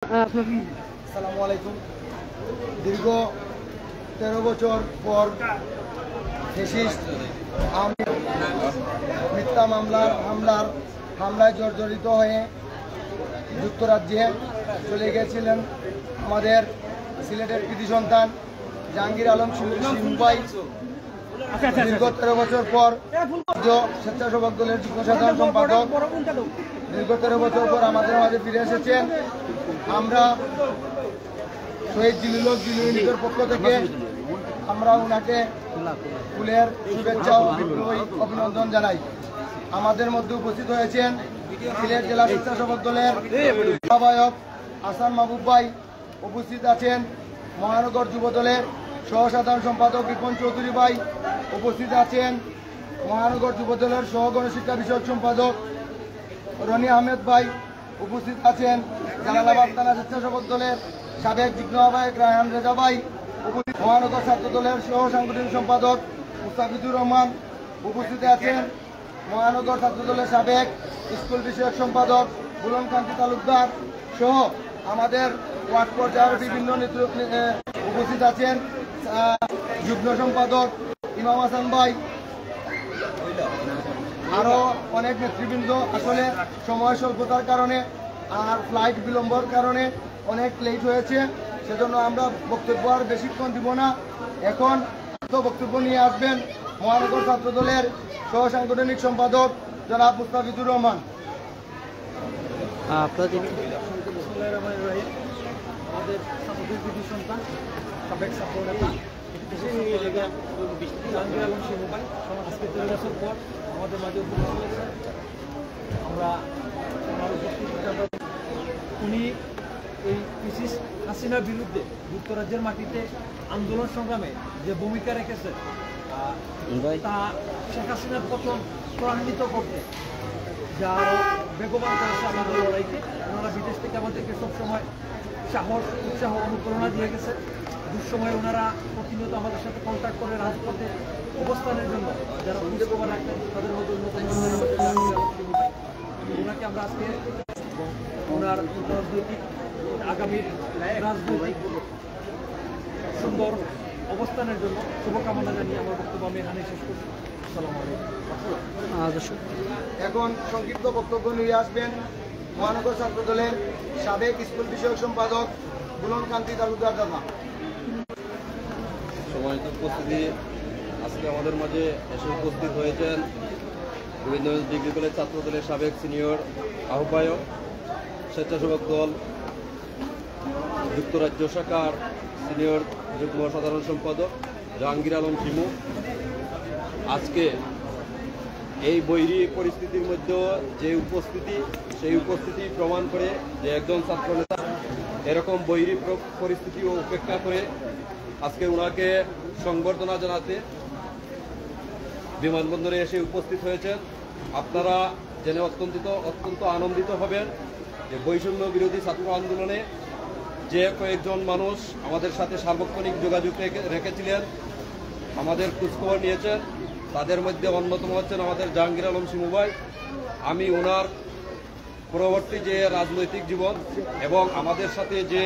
আসসালামু আলাইকুম। দীর্ঘ 13 বছর পর ফ্যাসিস্ট মিথ্যা হামলায় জর্জরিত হয়ে যুক্তরাজ্যে চলে গেছিলেন আমাদের সিলেটের কৃতি সন্তান জাহাঙ্গীর আলম শিমু ভাই। দীর্ঘ 13 বছর পর স্বেচ্ছাসেবক দলের যুগ্ম সাধারণ সম্পাদক দীর্ঘ 13 বছর পর আমাদের মাঝে ফিরে এসেছেন। আমরা শহীদ জিলুল ইউনিটের পক্ষ থেকে আমরা ওনাকে ফুলের শুভেচ্ছা ও বিপ্লবী অভিনন্দন জানাই। আমাদের মধ্যে উপস্থিত হয়েছেন সিলেট জেলা স্বেচ্ছাসেবক দলের আহ্বায়ক আসান মাহবুব ভাই, উপস্থিত আছেন মহানগর যুব দলের সহ সাধারণ সম্পাদক রিপন চৌধুরী ভাই, উপস্থিত আছেন মহানগর যুব দলের সহ গণশিক্ষা বিষয়ক সম্পাদক রনি আহমেদ ভাই, উপস্থিত আছেন জালালাবাদ থানা স্বেচ্ছাসেবক দলের সাবেক যুগ্ম আহ্বায়ক রায়হান রেজা ভাই, উপস্থিত মহানগর ছাত্র দলের সহ সাংগঠনিক সম্পাদক মুস্তাফিজুর রহমান, উপস্থিত আছেন মহানগর ছাত্র দলের সাবেক স্কুল বিষয়ক সম্পাদক বুলন কান্তি তালুকদার সহ আমাদের ওয়ার্ড পর্যায়ের বিভিন্ন উপস্থিত আছেন যুগ্ম সম্পাদক ইমাম হাসান ভাই, আরো অনেক নেতৃবৃন্দ। আসলে সময় স্বল্পতার কারণে আর ফ্লাইট বিলম্বর কারণে অনেক লেট হয়েছে, সেজন্য আমরা বক্তব্য আর বেশিক্ষণ দিব না। এখন বক্তব্য নিয়ে আসবেন মহানগর ছাত্র দলের সহ সাংগঠনিক সম্পাদক জনাব মুস্তাফিজুর রহমান। আমাদের ছাত্রদের কৃতি সন্তান সাবেক ছাত্র নেতা জাহাঙ্গীর আলম শিমু ভাই আজকে 13 বছর পর আমাদের মাঝে উপস্থিত হয়েছে। আমরা উনি এই ফ্যাসিস্ট হাসিনার বিরুদ্ধে যুক্তরাজ্যের মাটিতে আন্দোলন সংগ্রামে যে ভূমিকা রেখেছে তা শেখ হাসিনার পতন ত্বরান্বিত করতে যা আরও বেগবান করেছে আমাদের লড়াইকে। ওনারা বিদেশ থেকে আমাদেরকে সবসময় সাহস উৎসাহ অনুপ্রেরণা দিয়ে গেছে। দুঃসময়ে ওনারা প্রতিনিয়ত আমাদের সাথে কন্ট্যাক্ট করে রাজপথে অবস্থানের জন্য যারা পুলিশ খবর রাখতেন তাদের মধ্যে অন্যতম ওনাকে আমরা আজকে ওনার রাজনৈতিক আগামীর রাজনৈতিক সুন্দর অবস্থানের জন্য শুভকামনা জানিয়ে আমার বক্তব্য আমি এখানে শেষ করছি। আসসালামু আলাইকুম। এখন সংক্ষিপ্ত বক্তব্য নিয়ে আসবেন মহানগর ছাত্র দলের সাবেক স্কুল বিষয়ক সম্পাদক বুলন কান্তি তালুকদার দাদা। সম্মানিত উপস্থিতি, আজকে আমাদের মাঝে এসে উপস্থিত হয়েছেন রবীন্দ্রনাথ ডিগ্রি কলেজ ছাত্র দলের সাবেক সিনিয়র আহ্বায়ক, স্বেচ্ছাসেবক দল যুক্তরাজ্য শাখার সিনিয়র যুগ্ম সাধারণ সম্পাদক জাহাঙ্গীর আলম শিমু। আজকে এই বৈরী পরিস্থিতির মধ্যেও যে উপস্থিতি, সেই উপস্থিতি প্রমাণ করে যে একজন ছাত্রনেতা এরকম বৈরী পরিস্থিতি উপেক্ষা করে আজকে ওনাকে সংবর্ধনা জানাতে বিমানবন্দরে এসে উপস্থিত হয়েছেন। আপনারা জেনে অত্যন্ত আনন্দিত হবেন যে বৈষম্য বিরোধী ছাত্র আন্দোলনে যে কয়েকজন মানুষ আমাদের সাথে সার্বক্ষণিক যোগাযোগ রেখেছিলেন, আমাদের খোঁজখবর নিয়েছেন, তাদের মধ্যে অন্যতম হচ্ছেন আমাদের জাহাঙ্গীর আলম শিমু ভাই। আমি ওনার পরবর্তী যে রাজনৈতিক জীবন এবং আমাদের সাথে যে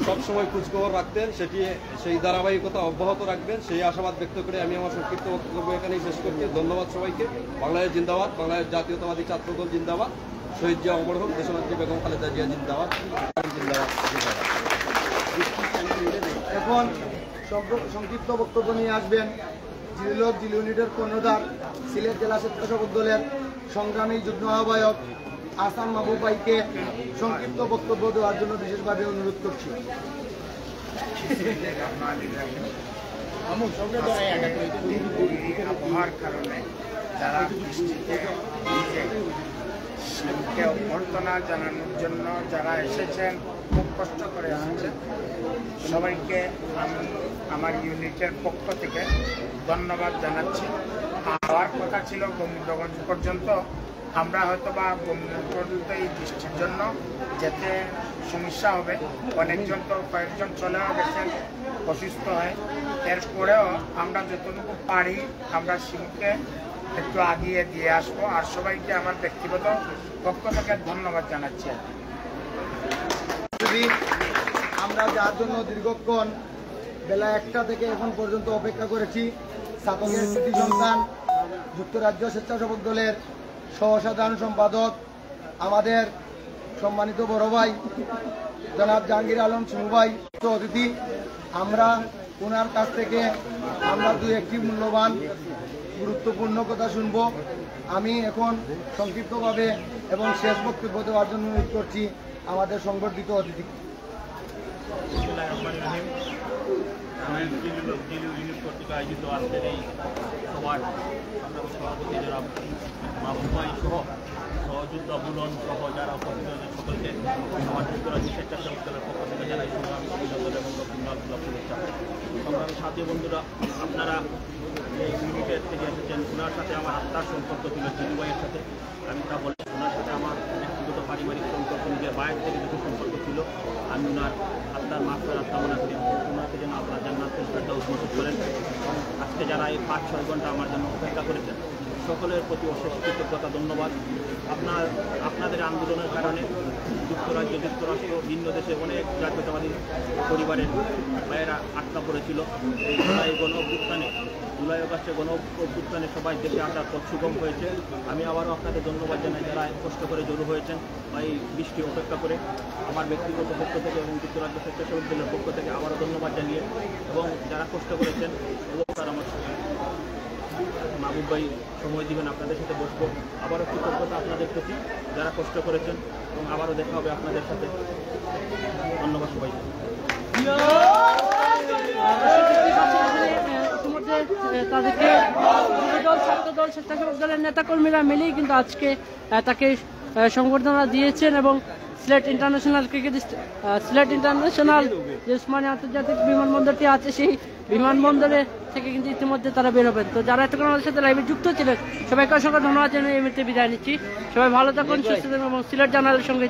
সবসময় খোঁজখবর রাখতেন সেই ধারাবাহিকতা অব্যাহত রাখবেন, সেই আশাবাদ ব্যক্ত করে আমি আমার সংক্ষিপ্ত বক্তব্য এখানেই শেষ করছি। ধন্যবাদ সবাইকে। বাংলাদেশ জিন্দাবাদ, বাংলাদেশ জাতীয়তাবাদী ছাত্রদল জিন্দাবাদ, শহীদ জিয়া অমর হোক, দেশনেত্রী বেগম খালেদা জিয়া জিন্দাবাদ, জিন্দাবাদ। এখন সংক্ষিপ্ত বক্তব্য নিয়ে আসবেন জিলুল ইউনিটের কর্ণধার সিলেট জেলা স্বেচ্ছাসেবক দলের সংগ্রামী যুগ্ম আহ্বায়ক আসান মাহবুব ভাইকে সংক্ষিপ্ত বক্তব্য দেওয়ার জন্য বিশেষভাবে অনুরোধ করছি। আবহাওয়ার কারণে যারা অভ্যর্থনা জানানোর জন্য যারা এসেছেন, খুব কষ্ট করে এসেছেন, সবাইকে আমি আমার ইউনিটের পক্ষ থেকে ধন্যবাদ জানাচ্ছি। আমার কথা ছিল গোবিন্দগঞ্জ পর্যন্ত, আমরা হয়তো বা গোবিন্দগঞ্জ পর্যন্ত এই বৃষ্টির জন্য যেতে সমস্যা হবে। অনেকজন তো কয়েকজন চলেও গেছেন অসুস্থ হয়। এরপরেও আমরা যতটুকু পারি আমরা শিমুকে একটু আগিয়ে দিয়ে আসবো। আর সবাইকে আমার ব্যক্তিগত পক্ষ থেকে ধন্যবাদ জানাচ্ছি। দাবি আমরা যার জন্য দীর্ঘক্ষণ বেলা 1টা থেকে এখন পর্যন্ত অপেক্ষা করেছি, ছাতকের কৃতি সন্তান যুক্তরাজ্য স্বেচ্ছাসেবক দলের সহসাধারণ সম্পাদক আমাদের সম্মানিত বড় ভাই জনাব জাহাঙ্গীর আলম শিমু ভাই অতিথি, আমরা ওনার কাছ থেকে আমরা 2-1টি মূল্যবান গুরুত্বপূর্ণ কথা শুনব। আমি এখন সংক্ষিপ্তভাবে এবং শেষ বক্তব্য দেওয়ার জন্য অনুরোধ করছি আমাদের সংবর্ধিত অতিথি। ইউনিট কর্তৃক আয়োজিত আজকের এই সভার সভাপতি জনাব মাহবুব ভাই সহ সহযোদ্ধা বুলন সহ যারা উপস্থিত হয়েছেন সকলকে আমার যুক্তরাজ্য স্বেচ্ছাসেবক দলের পক্ষ থেকে জানাই সংগ্রামী অভিনন্দন এবং রবীন্দ্রনাথ শুভেচ্ছা। সংগ্রামী সাথী বন্ধুরা, আপনারা এই ইউনিটের থেকে এসেছেন, ওনার সাথে আমার আত্মার সম্পর্ক ছিল জিলু ভাইয়ের সাথে। আমি তা বলি, ওনার সাথে আমার ব্যক্তিগত পারিবারিক সম্পর্ক নিজের বাইরের থেকে কিছু সম্পর্ক ছিল। আমি ওনার আত্মার মাফেরাত কামনা করি, ওনাকে যেন আপনার জান্নাতুল ফেরদাউস নসিব করেন। আজকে যারা এই 5-6 ঘন্টা আমার জন্য অপেক্ষা করেছেন, সকলের প্রতি অশেষ কৃতজ্ঞতা, ধন্যবাদ। আপনাদের আন্দোলনের কারণে যুক্তরাজ্য, যুক্তরাষ্ট্র, ভিন্ন দেশে অনেক জাতীয়তাবাদী পরিবারের ভাইয়েরা আটকা পড়েছিল। এই জুলাই আগস্টে গণ অভ্যুত্থানে সবাই দেশে আসার পথ সুগম হয়েছে। আমি আবারও আপনাদের ধন্যবাদ জানাই যারা কষ্ট করে জড়ো হয়েছেন বা এই বৃষ্টি অপেক্ষা করে। আমার ব্যক্তিগত পক্ষ থেকে এবং যুক্তরাজ্য স্বেচ্ছাসেবক দলের পক্ষ থেকে আবারও ধন্যবাদ জানিয়ে, এবং যারা কষ্ট করেছেন এবং তার আমার মাহবুব ভাই সময় দিবেন, আপনাদের সাথে বসবো। আবারও কৃতজ্ঞতা আপনাদের প্রতি যারা কষ্ট করেছেন, এবং আবারও দেখা হবে আপনাদের সাথে। ধন্যবাদ সবাইকে। ইতিমধ্যে তাদেরকে যুবদল, ছাত্রদল, স্বেচ্ছাসেবক দলের নেতাকর্মীরা মিলেই কিন্তু আজকে তাকে সংবর্ধনা দিয়েছেন, এবং সিলেট ইন্টারন্যাশনাল যে উসমানী আন্তর্জাতিক বিমানবন্দরটি আছে সেই বিমানবন্দরে থেকে কিন্তু ইতিমধ্যে তারা বের হবেন। তো যারা এতক্ষণ আমাদের সাথে লাইভে যুক্ত ছিলেন সবাইকে অসংখ্য ধন্যবাদ জানিয়ে এই মুহূর্তে বিদায় নিচ্ছি। সবাই ভালো থাকুন, সুস্থ থাকুন এবং সিলেট জার্নালের সঙ্গে